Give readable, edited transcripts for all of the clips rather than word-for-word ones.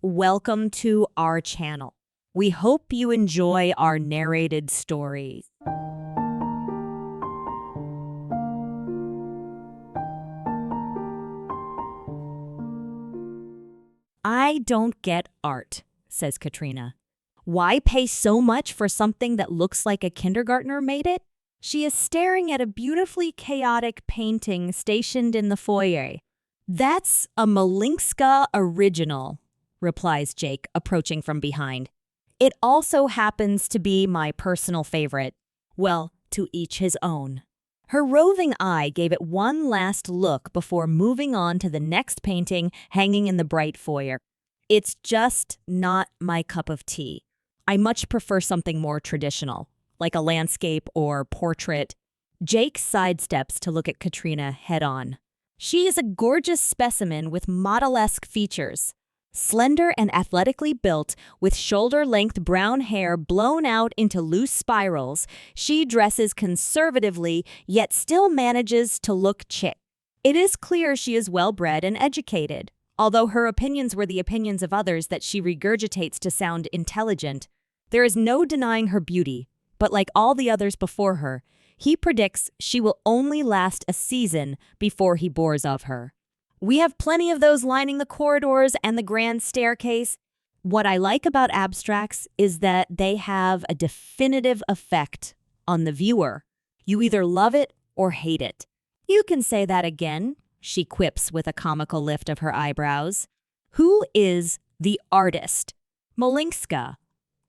Welcome to our channel. We hope you enjoy our narrated stories. I don't get art, says Katrina. Why pay so much for something that looks like a kindergartner made it? She is staring at a beautifully chaotic painting stationed in the foyer. That's a Malinska original, replies Jake, approaching from behind. It also happens to be my personal favorite. Well, to each his own. Her roving eye gave it one last look before moving on to the next painting hanging in the bright foyer. It's just not my cup of tea. I much prefer something more traditional, like a landscape or portrait. Jake sidesteps to look at Katrina head-on. She is a gorgeous specimen with model-esque features. Slender and athletically built, with shoulder-length brown hair blown out into loose spirals, she dresses conservatively yet still manages to look chic. It is clear she is well-bred and educated, although her opinions were the opinions of others that she regurgitates to sound intelligent. There is no denying her beauty, but like all the others before her, he predicts she will only last a season before he bores of her. We have plenty of those lining the corridors and the grand staircase. What I like about abstracts is that they have a definitive effect on the viewer. You either love it or hate it. You can say that again, she quips with a comical lift of her eyebrows. Who is the artist? Malinska.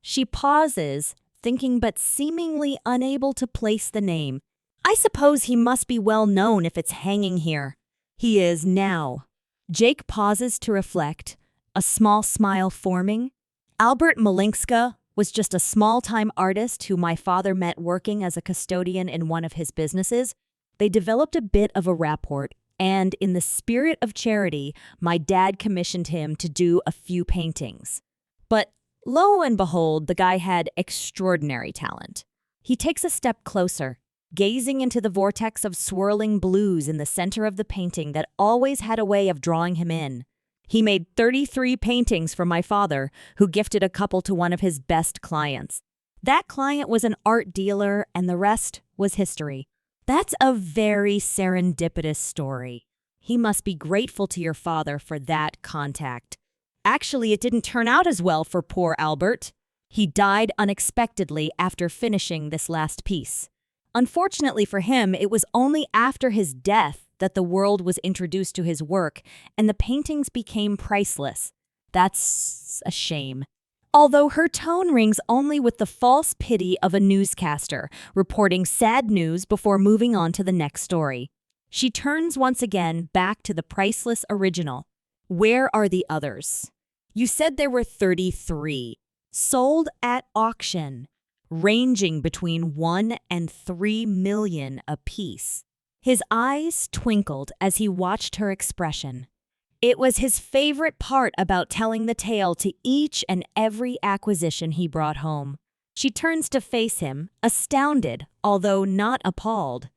She pauses, thinking but seemingly unable to place the name. I suppose he must be well known if it's hanging here. He is now. Jake pauses to reflect, a small smile forming. Albert Malinska was just a small-time artist who my father met working as a custodian in one of his businesses. They developed a bit of a rapport, and in the spirit of charity, my dad commissioned him to do a few paintings. But lo and behold, the guy had extraordinary talent. He takes a step closer, gazing into the vortex of swirling blues in the center of the painting that always had a way of drawing him in. He made 33 paintings for my father, who gifted a couple to one of his best clients. That client was an art dealer, and the rest was history. That's a very serendipitous story. He must be grateful to your father for that contact. Actually, it didn't turn out as well for poor Albert. He died unexpectedly after finishing this last piece. Unfortunately for him, it was only after his death that the world was introduced to his work and the paintings became priceless. That's a shame. Although her tone rings only with the false pity of a newscaster, reporting sad news before moving on to the next story. She turns once again back to the priceless original. Where are the others? You said there were 33. Sold at auction, ranging between 1 and 3 million apiece. His eyes twinkled as he watched her expression. It was his favorite part about telling the tale to each and every acquisition he brought home. She turns to face him, astounded, although not appalled.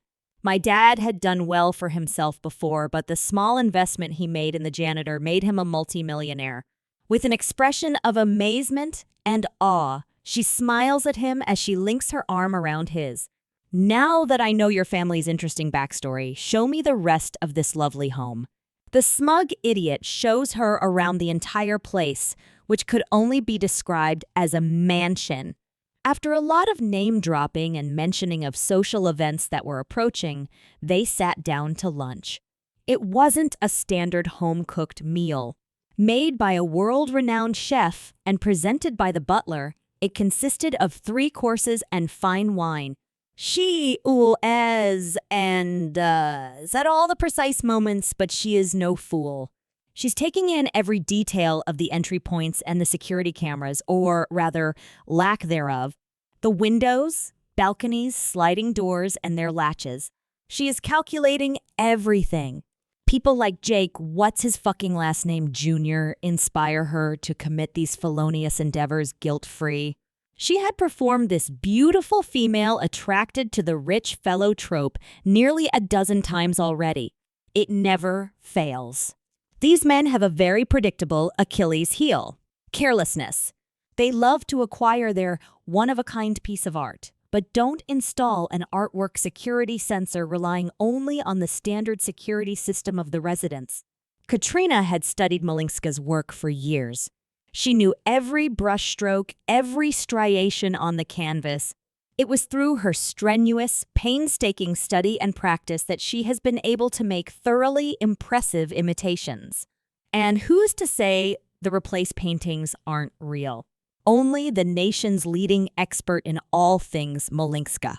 My dad had done well for himself before, but the small investment he made in the janitor made him a multimillionaire. With an expression of amazement and awe, she smiles at him as she links her arm around his. Now that I know your family's interesting backstory, show me the rest of this lovely home. The smug idiot shows her around the entire place, which could only be described as a mansion. After a lot of name-dropping and mentioning of social events that were approaching, they sat down to lunch. It wasn't a standard home-cooked meal. Made by a world-renowned chef and presented by the butler, it consisted of 3 courses and fine wine. She is at all the precise moments, but she is no fool. She's taking in every detail of the entry points and the security cameras, or rather, lack thereof. The windows, balconies, sliding doors, and their latches. She is calculating everything. People like Jake, what's his fucking last name, Jr., inspire her to commit these felonious endeavors guilt-free. She had performed this beautiful female attracted to the rich fellow trope nearly a dozen times already. It never fails. These men have a very predictable Achilles heel. Carelessness. They love to acquire their one-of-a-kind piece of art, but don't install an artwork security sensor relying only on the standard security system of the residence. Katrina had studied Malinska's work for years. She knew every brushstroke, every striation on the canvas. It was through her strenuous, painstaking study and practice that she has been able to make thoroughly impressive imitations. And who's to say the replaced paintings aren't real? Only the nation's leading expert in all things Malinska.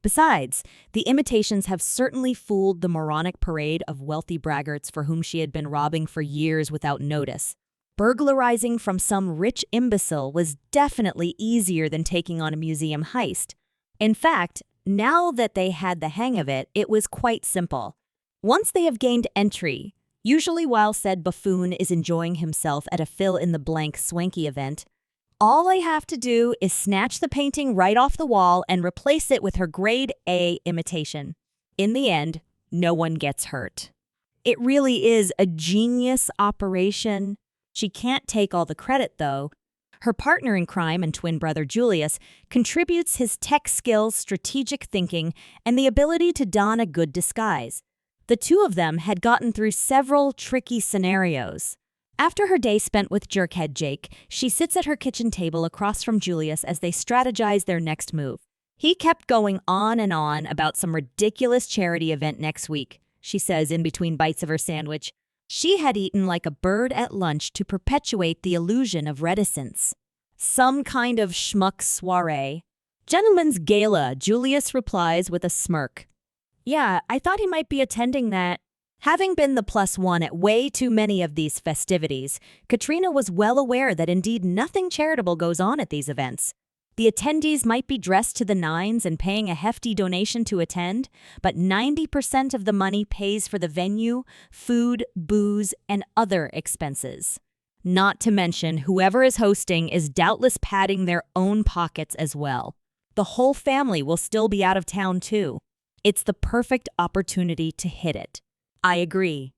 Besides, the imitations have certainly fooled the moronic parade of wealthy braggarts for whom she had been robbing for years without notice. Burglarizing from some rich imbecile was definitely easier than taking on a museum heist. In fact, now that they had the hang of it, it was quite simple. Once they have gained entry, usually while said buffoon is enjoying himself at a fill-in-the-blank swanky event, all I have to do is snatch the painting right off the wall and replace it with her grade A imitation. In the end, no one gets hurt. It really is a genius operation. She can't take all the credit, though. Her partner in crime and twin brother Julius contributes his tech skills, strategic thinking, and the ability to don a good disguise. The two of them had gotten through several tricky scenarios. After her day spent with jerkhead Jake, she sits at her kitchen table across from Julius as they strategize their next move. He kept going on and on about some ridiculous charity event next week, she says in between bites of her sandwich. She had eaten like a bird at lunch to perpetuate the illusion of reticence. Some kind of schmuck soiree. Gentleman's gala, Julius replies with a smirk. Yeah, I thought he might be attending that. Having been the plus one at way too many of these festivities, Katrina was well aware that indeed nothing charitable goes on at these events. The attendees might be dressed to the nines and paying a hefty donation to attend, but 90% of the money pays for the venue, food, booze, and other expenses. Not to mention, whoever is hosting is doubtless padding their own pockets as well. The whole family will still be out of town too. It's the perfect opportunity to hit it. I agree.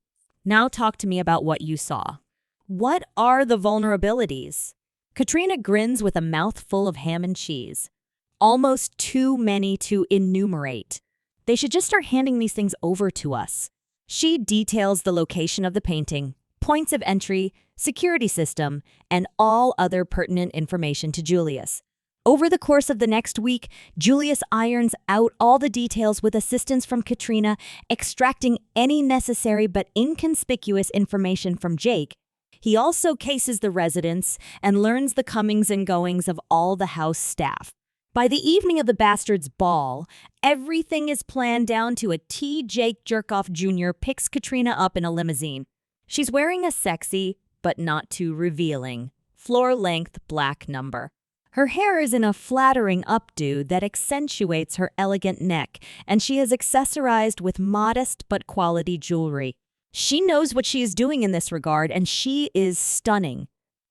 Now talk to me about what you saw. What are the vulnerabilities? Katrina grins with a mouthful of ham and cheese. Almost too many to enumerate. They should just start handing these things over to us. She details the location of the painting, points of entry, security system, and all other pertinent information to Julius. Over the course of the next week, Julius irons out all the details with assistance from Katrina, extracting any necessary but inconspicuous information from Jake. He also cases the residence and learns the comings and goings of all the house staff. By the evening of the bastard's ball, everything is planned down to a T. Jake Jerkoff Jr. picks Katrina up in a limousine. She's wearing a sexy, but not too revealing, floor-length black number. Her hair is in a flattering updo that accentuates her elegant neck, and she is accessorized with modest but quality jewelry. She knows what she is doing in this regard, and she is stunning.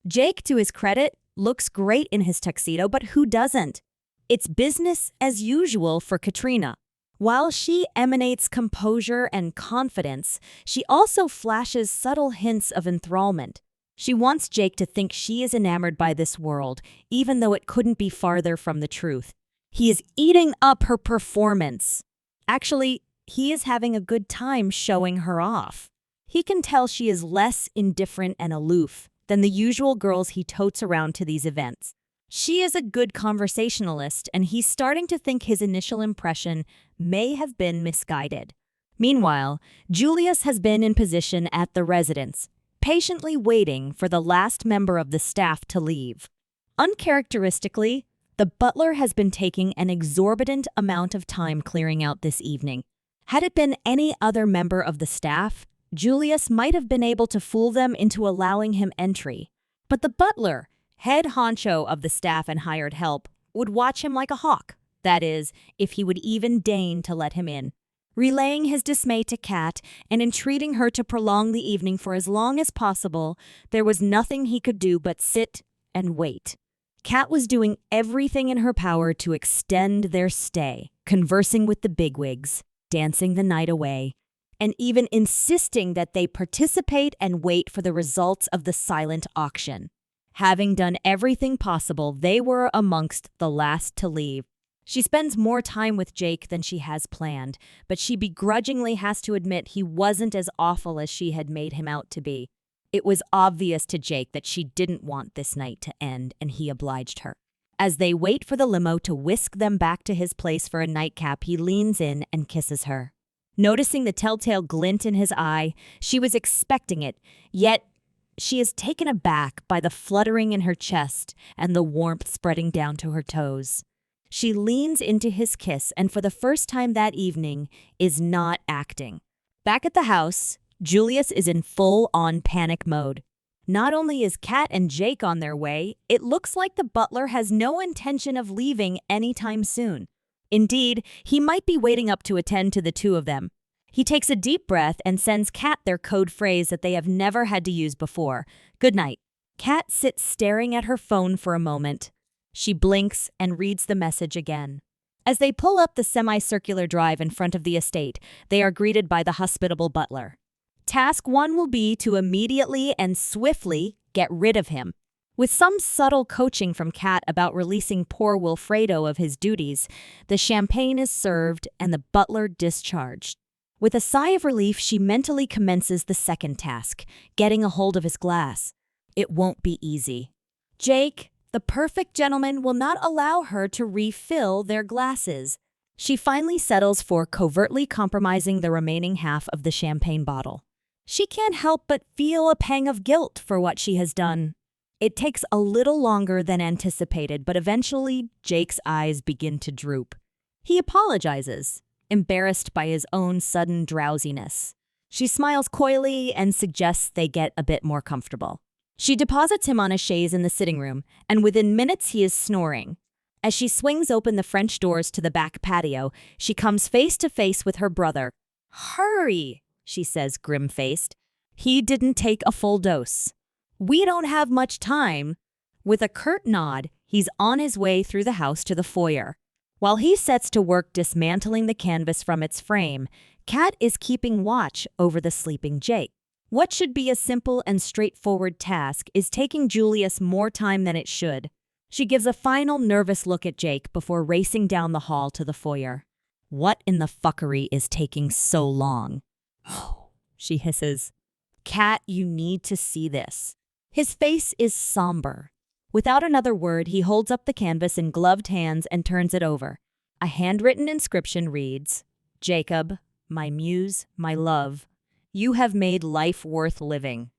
Jake, to his credit, looks great in his tuxedo, but who doesn't? It's business as usual for Katrina. While she emanates composure and confidence, she also flashes subtle hints of enthrallment. She wants Jake to think she is enamored by this world, even though it couldn't be farther from the truth. He is eating up her performance. Actually, he is having a good time showing her off. He can tell she is less indifferent and aloof than the usual girls he totes around to these events. She is a good conversationalist, and he's starting to think his initial impression may have been misguided. Meanwhile, Julius has been in position at the residence, patiently waiting for the last member of the staff to leave. Uncharacteristically, the butler has been taking an exorbitant amount of time clearing out this evening. Had it been any other member of the staff, Julius might have been able to fool them into allowing him entry. But the butler, head honcho of the staff and hired help, would watch him like a hawk. That is, if he would even deign to let him in. Relaying his dismay to Kat and entreating her to prolong the evening for as long as possible, there was nothing he could do but sit and wait. Kat was doing everything in her power to extend their stay, conversing with the bigwigs, dancing the night away, and even insisting that they participate and wait for the results of the silent auction. Having done everything possible, they were amongst the last to leave. She spends more time with Jake than she has planned, but she begrudgingly has to admit he wasn't as awful as she had made him out to be. It was obvious to Jake that she didn't want this night to end, and he obliged her. As they wait for the limo to whisk them back to his place for a nightcap, he leans in and kisses her. Noticing the telltale glint in his eye, she was expecting it, yet she is taken aback by the fluttering in her chest and the warmth spreading down to her toes. She leans into his kiss and for the first time that evening is not acting. Back at the house, Julius is in full-on panic mode. Not only is Kat and Jake on their way, it looks like the butler has no intention of leaving anytime soon. Indeed, he might be waiting up to attend to the two of them. He takes a deep breath and sends Kat their code phrase that they have never had to use before. Good night. Kat sits staring at her phone for a moment. She blinks and reads the message again. As they pull up the semicircular drive in front of the estate, they are greeted by the hospitable butler. Task 1 will be to immediately and swiftly get rid of him. With some subtle coaching from Kat about releasing poor Wilfredo of his duties, the champagne is served and the butler discharged. With a sigh of relief, she mentally commences the second task, getting a hold of his glass. It won't be easy. Jake, the perfect gentleman, will not allow her to refill their glasses. She finally settles for covertly compromising the remaining half of the champagne bottle. She can't help but feel a pang of guilt for what she has done. It takes a little longer than anticipated, but eventually Jake's eyes begin to droop. He apologizes, embarrassed by his own sudden drowsiness. She smiles coyly and suggests they get a bit more comfortable. She deposits him on a chaise in the sitting room, and within minutes he is snoring. As she swings open the French doors to the back patio, she comes face to face with her brother. "Hurry," she says, grim-faced. He didn't take a full dose. "We don't have much time." With a curt nod, he's on his way through the house to the foyer. While he sets to work dismantling the canvas from its frame, Kat is keeping watch over the sleeping Jake. What should be a simple and straightforward task is taking Julius more time than it should. She gives a final nervous look at Jake before racing down the hall to the foyer. What in the fuckery is taking so long? She hisses. Kat, you need to see this. His face is somber. Without another word, he holds up the canvas in gloved hands and turns it over. A handwritten inscription reads, "Jacob, my muse, my love, you have made life worth living.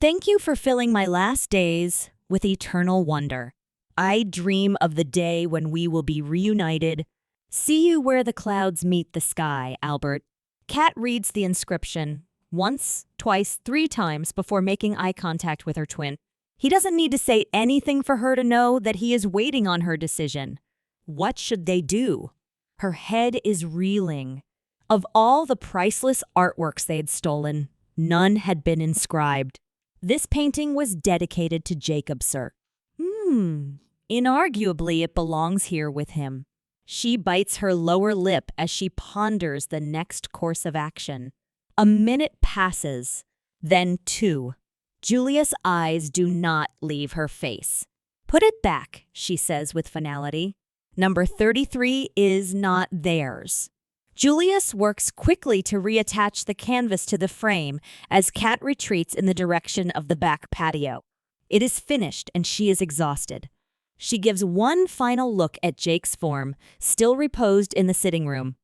Thank you for filling my last days with eternal wonder. I dream of the day when we will be reunited. See you where the clouds meet the sky, Albert." Kat reads the inscription once, twice, 3 times before making eye contact with her twin. He doesn't need to say anything for her to know that he is waiting on her decision. What should they do? Her head is reeling. Of all the priceless artworks they had stolen, none had been inscribed. This painting was dedicated to Jacob, sir. Inarguably, it belongs here with him. She bites her lower lip as she ponders the next course of action. A minute passes, then 2. Julia's eyes do not leave her face. "Put it back," she says with finality. "Number 33 is not theirs." Julius works quickly to reattach the canvas to the frame as Kat retreats in the direction of the back patio. It is finished and she is exhausted. She gives one final look at Jake's form, still reposed in the sitting room.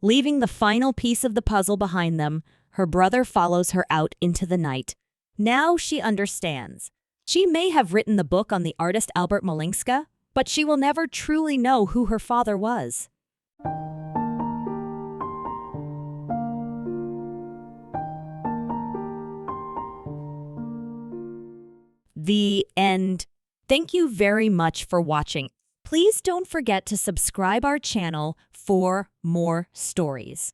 Leaving the final piece of the puzzle behind them, her brother follows her out into the night. Now she understands. She may have written the book on the artist Albert Malinska, but she will never truly know who her father was. The end. Thank you very much for watching. Please don't forget to subscribe our channel for more stories.